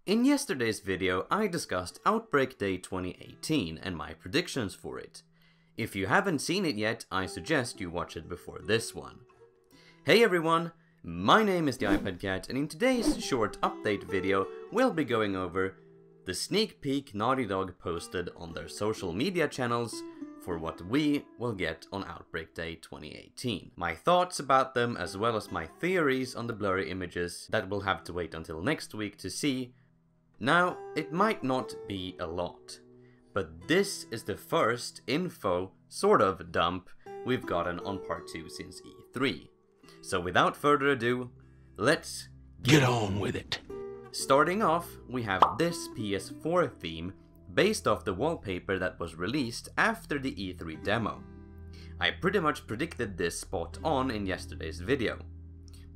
In yesterday's video, I discussed Outbreak Day 2018 and my predictions for it. If you haven't seen it yet, I suggest you watch it before this one. Hey everyone, my name is TheiPadCat, and in today's short update video, we'll be going over the sneak peek Naughty Dog posted on their social media channels for what we will get on Outbreak Day 2018. My thoughts about them, as well as my theories on the blurry images that we'll have to wait until next week to see. Now, it might not be a lot, but this is the first info, sort of, dump we've gotten on part 2 since E3. So without further ado, let's get on with it. Starting off, we have this PS4 theme, based off the wallpaper that was released after the E3 demo. I pretty much predicted this spot on in yesterday's video.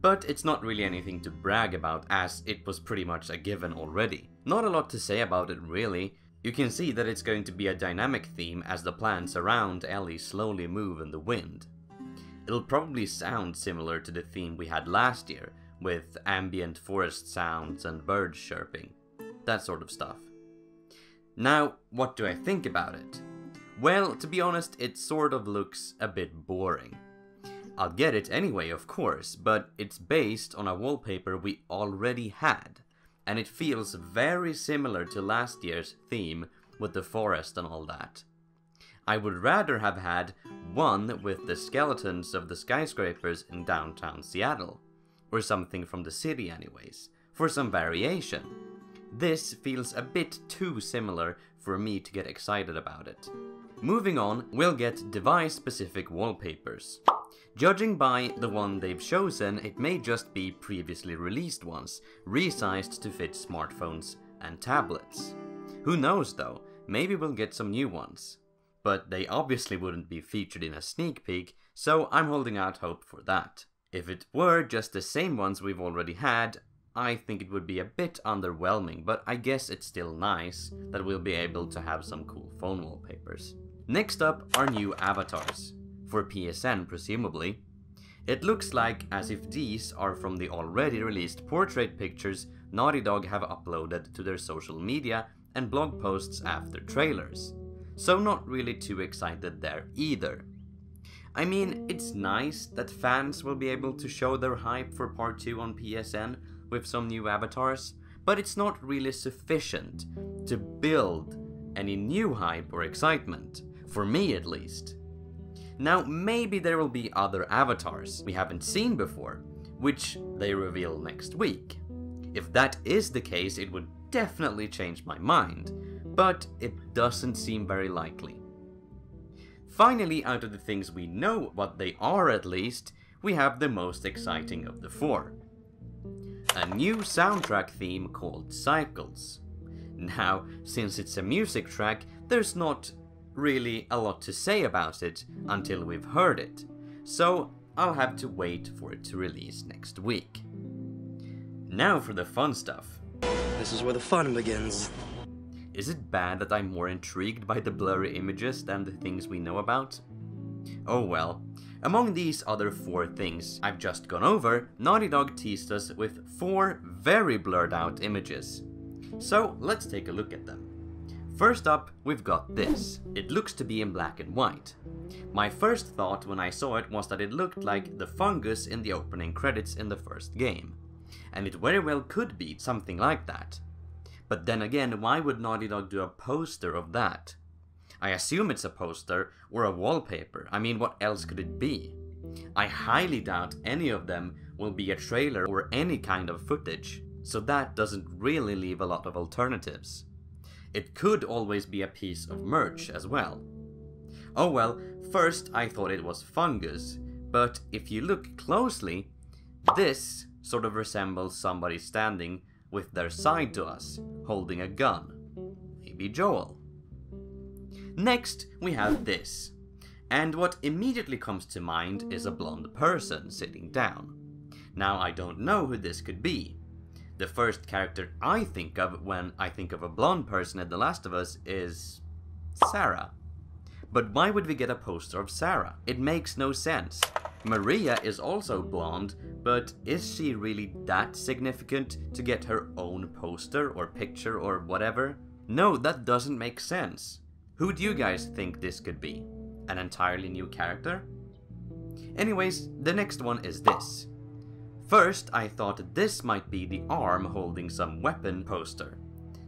But it's not really anything to brag about, as it was pretty much a given already. Not a lot to say about it really. You can see that it's going to be a dynamic theme as the plants around Ellie slowly move in the wind. It'll probably sound similar to the theme we had last year, with ambient forest sounds and birds chirping. That sort of stuff. Now, what do I think about it? Well, to be honest, it sort of looks a bit boring. I'll get it anyway, of course, but it's based on a wallpaper we already had, and it feels very similar to last year's theme with the forest and all that. I would rather have had one with the skeletons of the skyscrapers in downtown Seattle, or something from the city anyways, for some variation. This feels a bit too similar for me to get excited about it. Moving on, we'll get device-specific wallpapers. Judging by the one they've chosen, it may just be previously released ones, resized to fit smartphones and tablets. Who knows though, maybe we'll get some new ones. But they obviously wouldn't be featured in a sneak peek, so I'm holding out hope for that. If it were just the same ones we've already had, I think it would be a bit underwhelming, but I guess it's still nice that we'll be able to have some cool phone wallpapers. Next up are new avatars. For PSN, presumably. It looks like as if these are from the already released portrait pictures Naughty Dog have uploaded to their social media and blog posts after trailers. So not really too excited there either. I mean, it's nice that fans will be able to show their hype for part 2 on PSN with some new avatars, but it's not really sufficient to build any new hype or excitement, for me at least. Now, maybe there will be other avatars we haven't seen before, which they reveal next week. If that is the case, it would definitely change my mind, but it doesn't seem very likely. Finally, out of the things we know what they are at least, we have the most exciting of the 4. A new soundtrack theme called Cycles. Now, since it's a music track, there's not really a lot to say about it until we've heard it, so I'll have to wait for it to release next week. Now for the fun stuff. This is where the fun begins. Is it bad that I'm more intrigued by the blurry images than the things we know about? Oh well. Among these other 4 things I've just gone over, Naughty Dog teased us with 4 very blurred out images. So let's take a look at them. First up, we've got this. It looks to be in black and white. My first thought when I saw it was that it looked like the fungus in the opening credits in the first game. And it very well could be something like that. But then again, why would Naughty Dog do a poster of that? I assume it's a poster or a wallpaper. I mean, what else could it be? I highly doubt any of them will be a trailer or any kind of footage, so that doesn't really leave a lot of alternatives. It could always be a piece of merch as well. Oh well, first I thought it was fungus, but if you look closely, this sort of resembles somebody standing with their side to us, holding a gun. Maybe Joel. Next, we have this. And what immediately comes to mind is a blonde person sitting down. Now, I don't know who this could be. The first character I think of when I think of a blonde person in The Last of Us is Sarah. But why would we get a poster of Sarah? It makes no sense. Maria is also blonde, but is she really that significant to get her own poster or picture or whatever? No, that doesn't make sense. Who do you guys think this could be? An entirely new character? Anyways, the next one is this. First, I thought this might be the arm holding some weapon poster,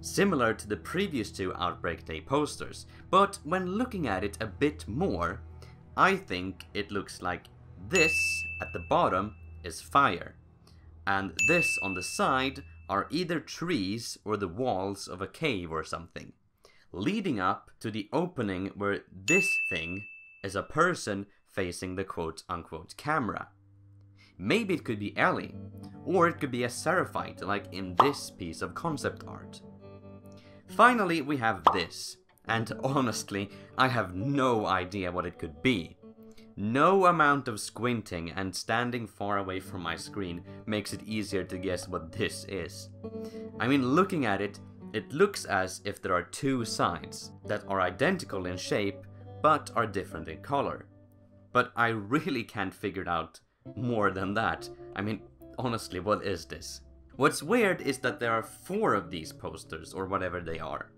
similar to the previous two Outbreak Day posters, but when looking at it a bit more, I think it looks like this at the bottom is fire, and this on the side are either trees or the walls of a cave or something, leading up to the opening where this thing is a person facing the quote-unquote camera. Maybe it could be Ellie, or it could be a Seraphite like in this piece of concept art. Finally, we have this, and honestly, I have no idea what it could be. No amount of squinting and standing far away from my screen makes it easier to guess what this is. I mean, looking at it, it looks as if there are two sides that are identical in shape, but are different in color. But I really can't figure it out more than that. I mean, honestly, what is this? What's weird is that there are 4 of these posters, or whatever they are.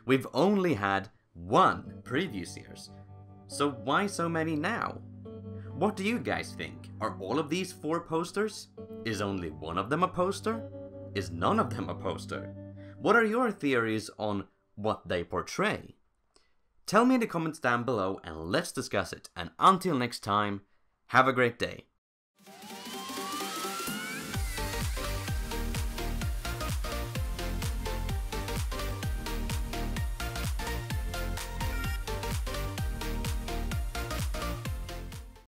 We've only had 1 previous years, so why so many now? What do you guys think? Are all of these 4 posters? Is only one of them a poster? Is none of them a poster? What are your theories on what they portray? Tell me in the comments down below and let's discuss it, and until next time, have a great day.